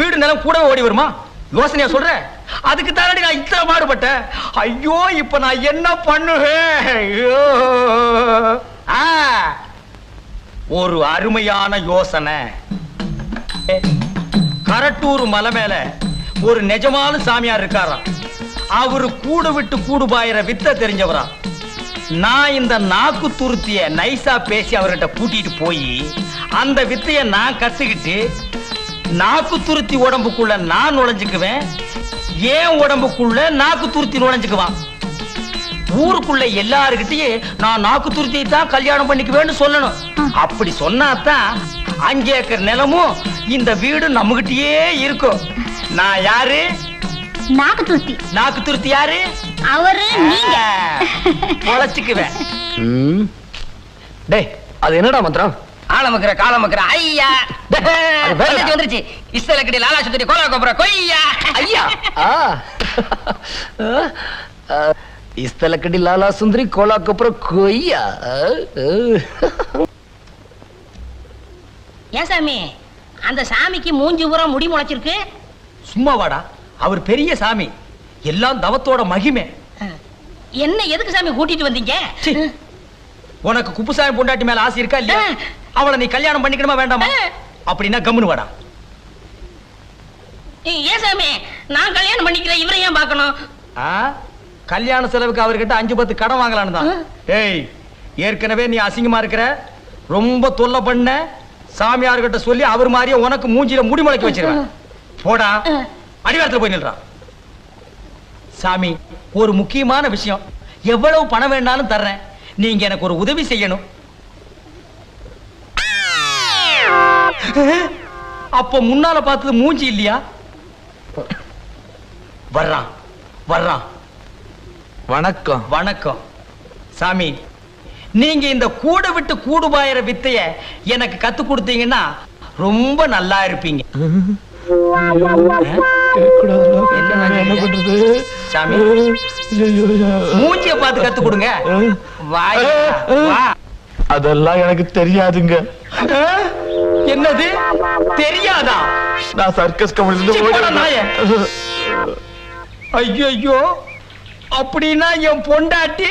வீடு நிலம் கூடவே ஓடி வருமா? யோசனையா சொல்ற? அதுக்கு தானடி நான் இத்தனை பாடுபட்டேன். ஐயோ, இப்ப நான் என்ன பண்ணுவேன்? ஐயோ. ஒரு அருமையான யோசனை. கரட்டூர் மலை மேல ஒரு நிஜமான சாமியார் இருக்காராம். அவரு கூடு விட்டு கூடு பாயிர வித்த தெரிஞ்சவரா. நான் இந்த நாக்கு துருத்திய நைசா பேசி அவர்கிட்ட கூட்டிட்டு போய் அந்த வித்தைய நான் கத்துக்கிட்டு நாக்கு துருத்தி உடம்புக்குள்ள நான் நுழைஞ்சுக்குவேன். ஏன் உடம்புக்குள்ள நாக்கு துருத்தி நுழைஞ்சுக்குவான். ஊருக்குள்ள எல்லாருக்கிட்டயே நான் நாக்கு துருத்தியை தான் கல்யாணம் பண்ணிக்குவேன்னு சொல்லணும். அப்படி சொன்னாதான் 5 ஏக்கர் நிலமும் இந்த வீடு நம்மகிட்டயே இருக்கும். நான் யாரு? நாக்கு துருத்தி. நாக்கு துருத்தி யாரு? அவரு நீங்க. பொழைச்சுக்குவேன். டேய் அது என்னடா மந்திரம்? ஆலமக்கற காலமக்கற ஐயா அது வேறடா. வந்துருச்சு இஸ்தலக்கடி லாலா சுந்தரி கோலா கோபுர கொய்யா ஐயா இஸ்தலக்கடி லாலா சுந்தரி கோலாக்கு அப்புறம் கொய்யா. ஏன் சாமி அந்த சாமிக்கு மூஞ்சி பூரா முடி முளைச்சிருக்கு? சும்மா வாடா, அவர் பெரிய சாமி, எல்லாம் தவத்தோட மகிமை. என்ன எதுக்கு சாமி கூட்டிட்டு வந்தீங்க? சீ, உனக்கு குப்புசாமி பொண்டாட்டி மேல ஆசை இருக்கா இல்லையா? அவளை நீ கல்யாணம் பண்ணிக்கணுமா வேண்டாமா? அப்படின்னா கம்முனு வாடா. ஏன் சாமி நான் கல்யாணம் பண்ணிக்கிறேன், இவரை ஏன் பார்க்கணும்? கல்யாண செலவுக்கு அவர்கிட்ட 5-10 கடன் வாங்கலான்னு தான். ஏய், ஏற்கனவே நீ அசிங்கமா இருக்கிற, ரொம்ப தொல்லை பண்ண, சாமியார்கிட்ட சொல்லி அவர் மாதிரியே உனக்கு மூஞ்சில முடி முளைக்க வச்சிருவேன். போடா, அடிவாரத்துல போய் நில்றான். சாமி, ஒரு முக்கியமான விஷயம், எவ்வளவு பணம் வேணாலும் தர்றேன், நீங்க எனக்கு ஒரு உதவி செய்யணும். அப்ப முன்னால பார்த்தது மூஞ்சி இல்லையா? வர்றான் வர்றான். வணக்கம். வணக்கம் சாமி, நீங்க இந்த கூடை விட்டு கூடு பாயிற வித்தைய எனக்கு கத்து கொடுத்தீங்கன்னா ரொம்ப நல்லா இருப்பீங்க. என்ன பண்றது சாமி, மூஞ்சிய பார்த்து கத்து கொடுங்க. வாய் வா. அதெல்லாம் எனக்கு தெரியாதுங்க. என்னது தெரியாதா? நான் சர்க்கஸ் கம்பெனில இருந்து ஐயோ, அப்படின்னா என் பொண்டாட்டி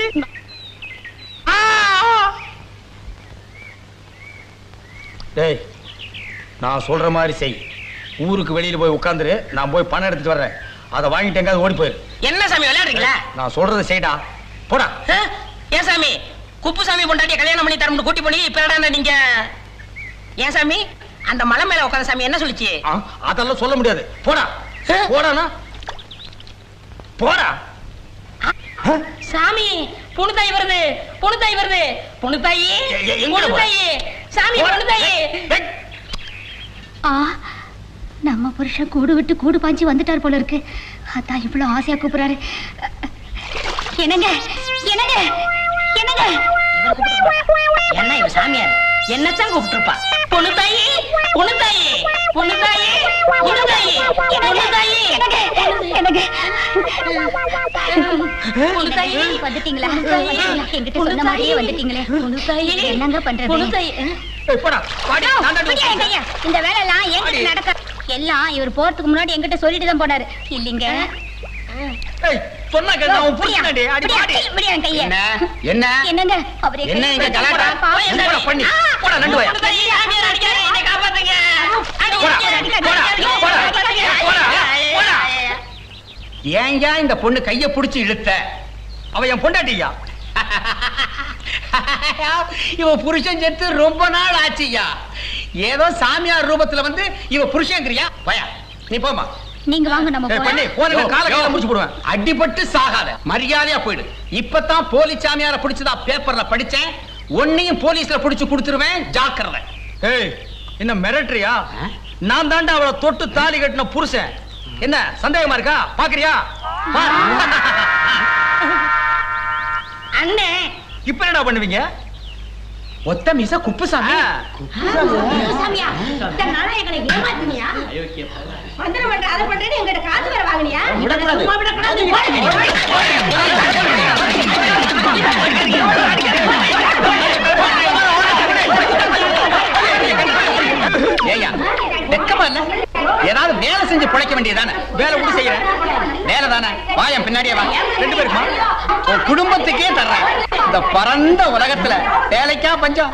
டேய், நான் சொல்ற மாதிரி செய். ஊருக்கு வெளியில போய் உட்கார்ந்துரு, நான் போய் பணம் எடுத்துட்டு வர்றேன். அதை வாங்கிட்டு எங்காவது ஓடி போயிரு. என்ன சாமி விளையாடுறீங்களா? நான் சொல்றதை செய்டா, போடா. ஏன் சாமி குப்புசாமி பொண்டாட்டிய கல்யாணம் பண்ணி தரமுன்னு கூட்டி போனீங்க, இப்ப என்னடா நீங்க? ஏன் சாமி அந்த மலை மேல உட்கார்ந்த சாமி என்ன சொல்லுச்சு? அதெல்லாம் சொல்ல முடியாது. போடா போடானா, போடா. சாமி புணுத்தாய் வருது, புணுத்தாய் வருது, புணுத்தாயி புணுத்தாயி, சாமி புணுத்தாயி. நம்ம புருஷன் கூடு விட்டு கூடு பாஞ்சு வந்துட்டார் போல இருக்கு. அதான் இவ்வளவு ஆசையா கூப்பிடுறாரு. என்னங்க என்னங்க என்னங்க? என்ன இவ சாமியார் என்னத்தான் கூப்பிட்டுருப்பா? புணுத்தாயி புணுத்தாயி புணுத்தாயி புணுத்தாயி புணுத்தாயி புணுத்தாயி வந்துட்டீங்களா? என்கிட்ட சொன்ன மாதிரியே வந்துட்டீங்களே. புணுத்தாயி என்னங்க பண்றது? புணுத்தாயி இந்த வேலை எல்லாம் என்கிட்ட நடக்க, எல்லாம் இவர் போறதுக்கு முன்னாடி என்கிட்ட சொல்லிட்டு தான் போனாரு. இல்லீங்க என்னங்க அவரே ஏங்க இந்த பொண்ணு கைய புடிச்சு இழுத்த? அவ என் பொண்டாட்டியா? இவ புருஷன் செத்து ரொம்ப நாள் ஆச்சுயா. ஏதோ சாமியார் ரூபத்துல வந்து இவ புருஷன்ங்கிறியா? பயா நீ போமா. நீங்க வாங்க நம்ம போலாம். அடிபட்டு சாகாத, மரியாதையா போயிடு. இப்பதான் போலீஸ் சாமியார பிடிச்சதா பேப்பர்ல படிச்சேன். ஒன்னையும் போலீஸ்ல பிடிச்சு கொடுத்துருவேன், ஜாக்கிரதை. ஏய், என்ன மிரட்டுறியா? நான் தாண்டா அவளை தொட்டு தாலி கட்டின புருஷன். என்ன சந்தேகமா இருக்கா? பாக்குறியா? அண்ணே இப்ப என்ன பண்ணுவீங்க? ஒத்த மீச குப்புசாமி. சாமியா இந்த நாளையங்களை ஏமாத்தினியா? மந்திர பண்ற அத பண்றேன்னு என்கிட்ட காசு வேற வாங்குனியா? சும்மா விடக்கூடாது. ஏய்யா, வெக்கமா இல்ல? ஏதாவது வேலை செஞ்சு பிழைக்க வேண்டியதானே? வேலை கூட செய்யறேன். வேலை தானே, வாயன் பின்னாடியே வா. 2 பேருக்குமா? குடும்பத்துக்கே தர்றேன். இந்த பரந்த உலகத்துல வேலைக்கா பஞ்சம்?